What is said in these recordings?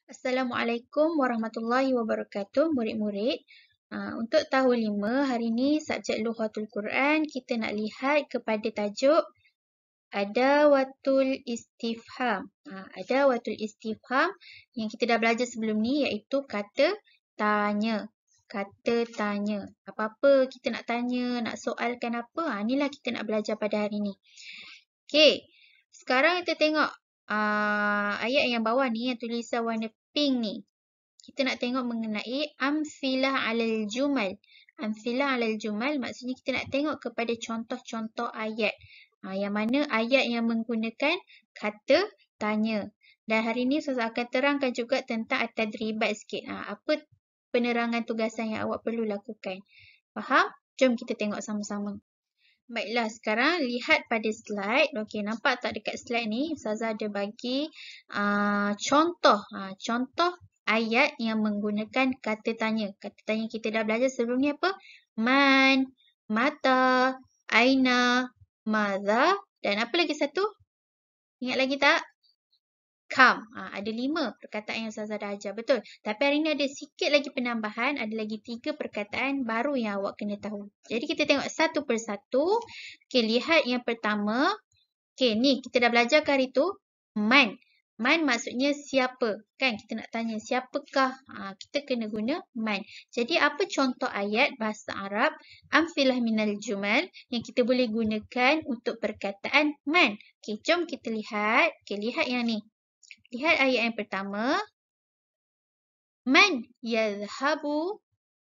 Assalamualaikum warahmatullahi wabarakatuh, murid-murid. Untuk tahun 5, hari ini subjek Lughatul Quran, kita nak lihat kepada tajuk Adawatul Istifham. Adawatul Istifham yang kita dah belajar sebelum ni iaitu kata tanya. Kata tanya. Apa-apa kita nak tanya, nak soalkan apa, inilah kita nak belajar pada hari ni. Okey, sekarang kita tengok ayat yang bawah ni yang tulisan warna pink ni. Kita nak tengok mengenai amfilah alal jumal. Amfilah alal jumal maksudnya kita nak tengok kepada contoh-contoh ayat. Yang mana ayat yang menggunakan kata tanya. Dan hari ni saya akan terangkan juga tentang at-tadribat sikit. Apa penerangan tugasan yang awak perlu lakukan. Faham? Jom kita tengok sama-sama. Baiklah, sekarang lihat pada slide. Okey, nampak tak dekat slide ni? Ustazah ada bagi contoh. Contoh ayat yang menggunakan kata tanya. Kata tanya kita dah belajar sebelum ni apa? Man, mata, aina, madza, dan apa lagi satu? Ingat lagi tak? Kam. Ada 5 perkataan yang Ustazah dah ajar. Betul. Tapi hari ni ada sikit lagi penambahan. Ada lagi 3 perkataan baru yang awak kena tahu. Jadi kita tengok satu persatu. Okey, lihat yang pertama. Okey, ni kita dah belajar ke hari tu. Man. Man maksudnya siapa. Kan kita nak tanya siapakah. Kita kena guna man. Jadi apa contoh ayat bahasa Arab amfilah minal jumal yang kita boleh gunakan untuk perkataan man. Okey, jom kita lihat. Okey, lihat yang ni. Lihat ayat yang pertama. Man yadhhabu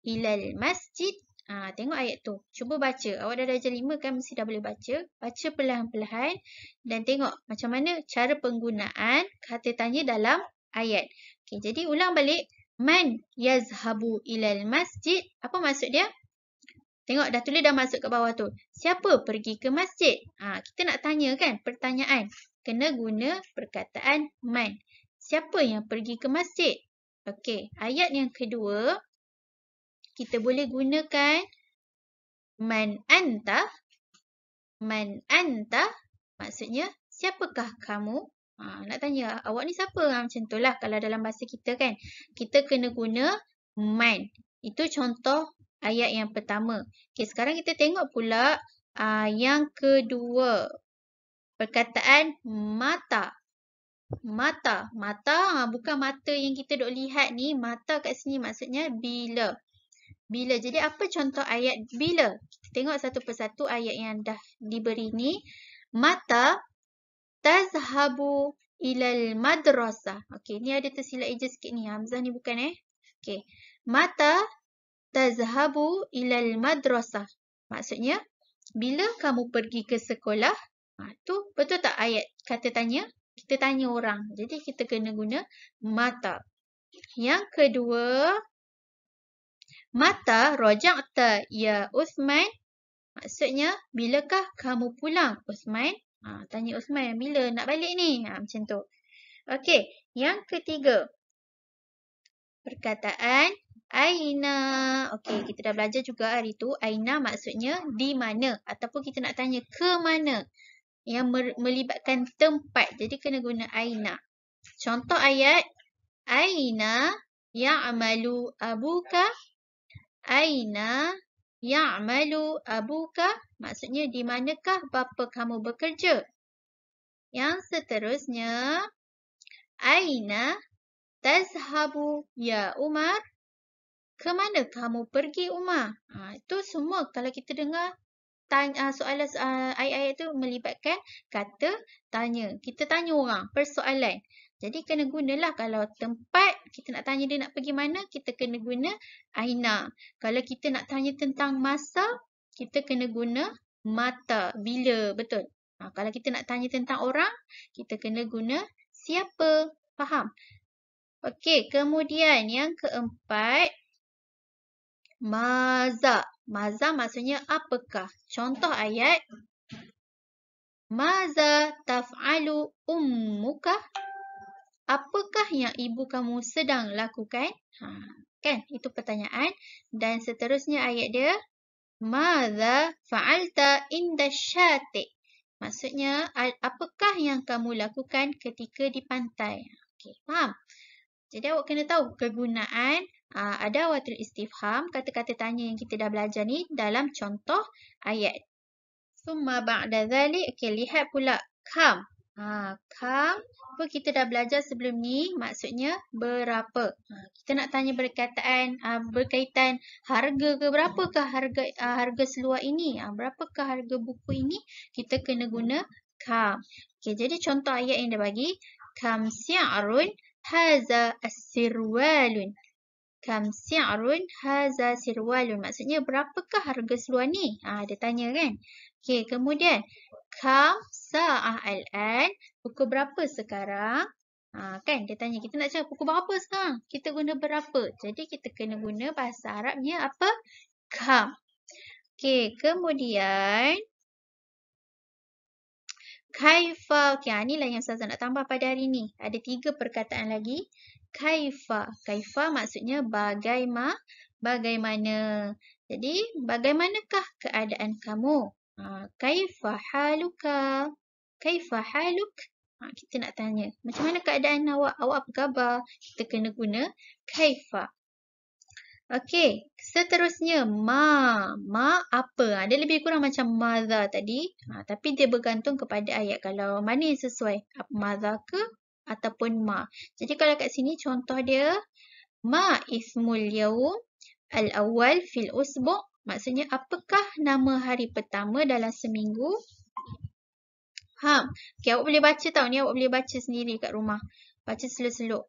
ilal masjid. Tengok ayat tu. Cuba baca. Awak dah darjah 5 kan mesti dah boleh baca. Baca perlahan-perlahan dan tengok macam mana cara penggunaan kata tanya dalam ayat. Okay, jadi ulang balik. Man yazhabu ilal masjid. Apa maksud dia? Tengok dah tulis dah masuk ke bawah tu. Siapa pergi ke masjid? Kita nak tanya kan pertanyaan. Kena guna perkataan man. Siapa yang pergi ke masjid? Okey, ayat yang kedua. Kita boleh gunakan man anta. Man anta maksudnya siapakah kamu? Nak tanya awak ni siapa? Macam tu lah kalau dalam bahasa kita kan. Kita kena guna man. Itu contoh ayat yang pertama. Okey, sekarang kita tengok pula yang kedua. Perkataan mata. Mata. Mata bukan mata yang kita duk lihat ni. Mata kat sini maksudnya bila. Bila. Jadi apa contoh ayat bila? Kita tengok satu persatu ayat yang dah diberi ni. Mata tazhabu ilal madrasah. Okey, ni ada tersilap eja sikit ni. Hamzah ni bukan Okey. Mata tazhabu ilal madrasah. Maksudnya, bila kamu pergi ke sekolah? Tu betul tak ayat kata tanya? Kita tanya orang. Jadi kita kena guna mata. Yang kedua, mata raja'ta ya Uthman. Maksudnya, bilakah kamu pulang Uthman? Tanya Uthman, bila nak balik ni? Macam tu. Okey, yang ketiga. Perkataan aina. Okey, kita dah belajar juga hari tu. Aina maksudnya di mana. Ataupun kita nak tanya ke mana. Yang melibatkan tempat. Jadi kena guna aina. Contoh ayat. Aina ya'malu abuka. Aina ya'malu abuka. Maksudnya di manakah bapa kamu bekerja. Yang seterusnya. Aina tazhabu ya Umar. Ke mana kamu pergi Umar? Itu semua kalau kita dengar soalan ayat-ayat tu melibatkan kata tanya. Kita tanya orang, persoalan. Jadi kena gunalah kalau tempat kita nak tanya dia nak pergi mana, kita kena guna aina. Kalau kita nak tanya tentang masa, kita kena guna mata, bila, betul. Kalau kita nak tanya tentang orang, kita kena guna siapa. Faham? Okey, kemudian yang keempat, maza. Maza maksudnya apakah? Contoh ayat. Maza taf'alu ummuka? Apakah yang ibu kamu sedang lakukan? Kan? Itu pertanyaan. Dan seterusnya ayat dia. Maza fa'alta inda syati'? Maksudnya, apakah yang kamu lakukan ketika di pantai? Okey, faham? Jadi awak kena tahu kegunaan adawatul istifham, kata-kata tanya yang kita dah belajar ni dalam contoh ayat. Summa ba'da dhalik, okey, lihat pula kam. Kam apa kita dah belajar sebelum ni, maksudnya berapa. Kita nak tanya berkaitan harga ke, berapakah harga seluar ini, berapakah harga buku ini, kita kena guna kam. Okey, jadi contoh ayat yang dia bagi, kam si'arun haza as-sirwalun. Kam si'arun haza sirwalun. Maksudnya berapakah harga seluar ni? Dia tanya kan. Okey, kemudian kam sa'ah al-an. Pukul berapa sekarang? Kan dia tanya, kita nak cakap pukul berapa sekarang? Kita guna berapa. Jadi kita kena guna bahasa Arabnya apa? Kam. Okey, kemudian kaifa. Okey, inilah yang Ustazah nak tambah pada hari ni. Ada 3 perkataan lagi. Kaifa. Kaifa maksudnya bagaimana. Jadi, bagaimanakah keadaan kamu? Kaifa haluka. Kaifa haluk. Kita nak tanya, macam mana keadaan awak? Awak apa khabar? Kita kena guna kaifa. Okey, seterusnya ma. Ma apa? Dia lebih kurang macam madha tadi. Tapi dia bergantung kepada ayat. Kalau mana yang sesuai. Madha ke ataupun ma. Jadi kalau kat sini contoh dia. Ma ismul yawm al-awwal fil usbu'. Maksudnya apakah nama hari pertama dalam seminggu? Okey, awak boleh baca tau. Ni awak boleh baca sendiri kat rumah. Baca seluk-seluk.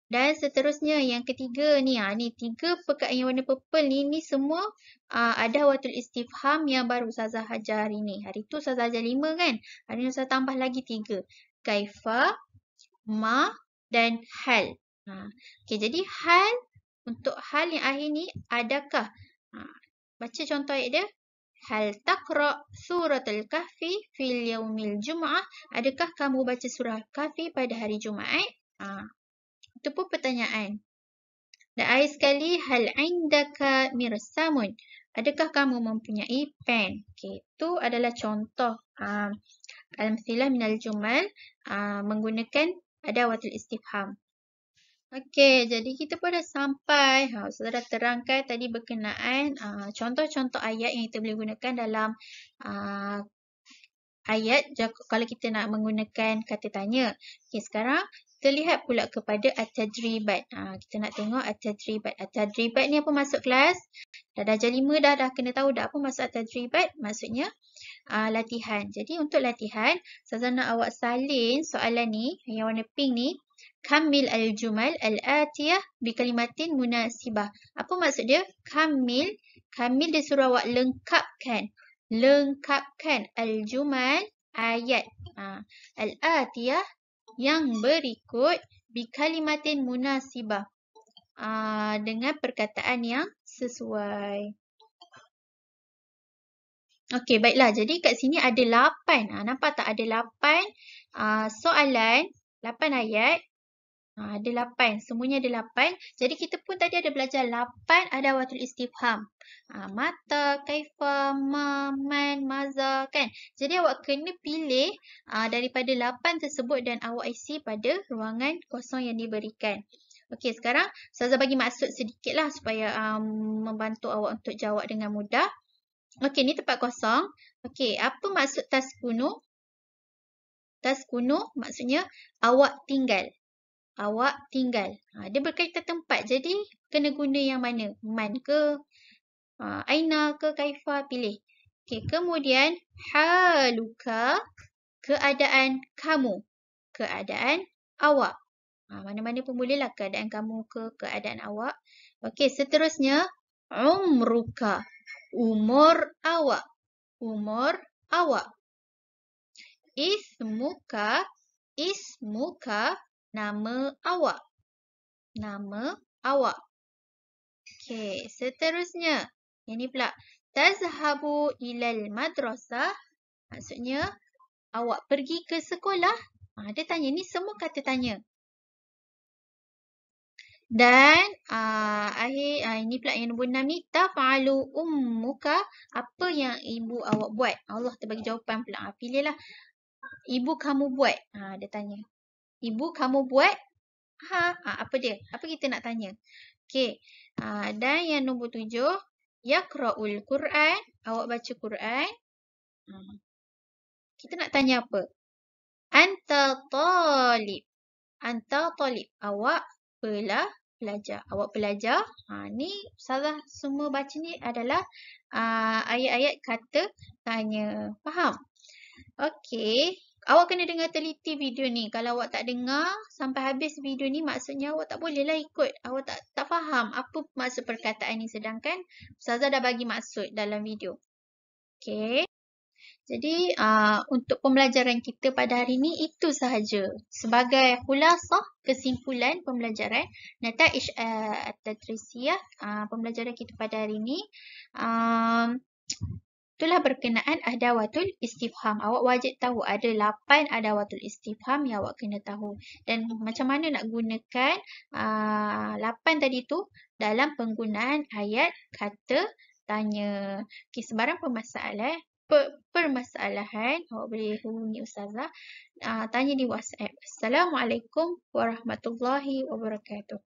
Dan seterusnya yang ketiga ni, ni 3 perkataan yang warna purple ni semua adawatul istifham yang baru Ustazah ajar hari ni. Hari tu Ustazah ajar 5 kan? Hari ni Ustazah tambah lagi 3. Kaifa, ma dan hal. Okey, jadi hal, untuk hal yang akhir ni, adakah? Baca contoh ayat dia. Hal taqra' suratul kahfi fil yaumil jum'ah. Adakah kamu baca surah kahfi pada hari Jumaat? Itu pun pertanyaan. Dan akhir sekali, hal indaka mirsamun. Adakah kamu mempunyai pen? Okey, itu adalah contoh al-amthilah minal jumal menggunakan adawatul istifham. Okey, jadi kita pun dah sampai. Ustazah dah terangkan tadi berkenaan contoh-contoh ayat yang kita boleh gunakan dalam ayat kalau kita nak menggunakan kata tanya. Okey, sekarang kita lihat pula kepada at-tadribat. Kita nak tengok at-tadribat. At-tadribat ni apa masuk kelas? Dah darjah 5 dah kena tahu dah apa maksud at-tadribat? Maksudnya latihan. Jadi untuk latihan, Ustazah nak awak salin soalan ni, yang warna pink ni. Kamil al-jumal al-atiyah bi kalimatin munasibah. Apa maksud dia? Kamil dia suruh awak lengkapkan. Lengkapkan al-jumal, ayat. Al-atiyah, yang berikut, bi kalimatin munasibah. Dengan perkataan yang sesuai. Okey, baiklah. Jadi kat sini ada 8. Nampak tak ada 8 soalan, 8 ayat. Ada 8. Semuanya ada 8. Jadi kita pun tadi ada belajar 8 adawatul istifham. Mata, kaifa, ma, man, maza, kan? Jadi awak kena pilih daripada 8 tersebut dan awak isi pada ruangan kosong yang diberikan. Okey, sekarang Ustazah bagi maksud sedikitlah supaya membantu awak untuk jawab dengan mudah. Okey, ni tempat kosong. Okey, apa maksud taskunu? Taskunu maksudnya awak tinggal. Awak tinggal. Dia berkaitan tempat. Jadi, kena guna yang mana? Man ke? Aina ke? Kaifa? Pilih. Okey, kemudian, haluka, keadaan kamu. Keadaan awak. Mana-mana pun bolehlah keadaan kamu ke keadaan awak. Okey, seterusnya, umruka, umur awak. Umur awak. Ismuka, nama awak. Nama awak. Okey, seterusnya. Ini pula. Tazhabu ilal madrasah. Maksudnya, awak pergi ke sekolah. Dia tanya. Ni semua kata tanya. Dan ini pula yang nombor 6 ni. Taf'alu ummuka. Apa yang ibu awak buat? Allah terbagi jawapan pula. Pilihlah. Ibu kamu buat. Dia tanya. Ibu kamu buat Apa dia? Apa kita nak tanya? Okey. Dan yang nombor 7, yaqra'ul Quran. Awak baca Quran. Kita nak tanya apa? Anta talib. Anta talib. Awak pelajar. Awak pelajar. Ni Ustazah semua baca ni adalah ayat-ayat kata tanya. Faham? Okey. Awak kena dengar teliti video ni. Kalau awak tak dengar sampai habis video ni, maksudnya awak tak bolehlah ikut. Awak tak faham apa maksud perkataan ni. Sedangkan Ustazah dah bagi maksud dalam video. Okey. Jadi untuk pembelajaran kita pada hari ini itu sahaja. Sebagai khulasah kesimpulan pembelajaran nataij at-tadrisiyah, pembelajaran kita pada hari ini, itulah berkenaan adawatul istifham. Awak wajib tahu ada 8 adawatul istifham yang awak kena tahu. Dan macam mana nak gunakan 8 tadi tu dalam penggunaan ayat kata tanya. Okey, sebarang permasalahan awak boleh hubungi Ustazah, tanya di WhatsApp. Assalamualaikum warahmatullahi wabarakatuh.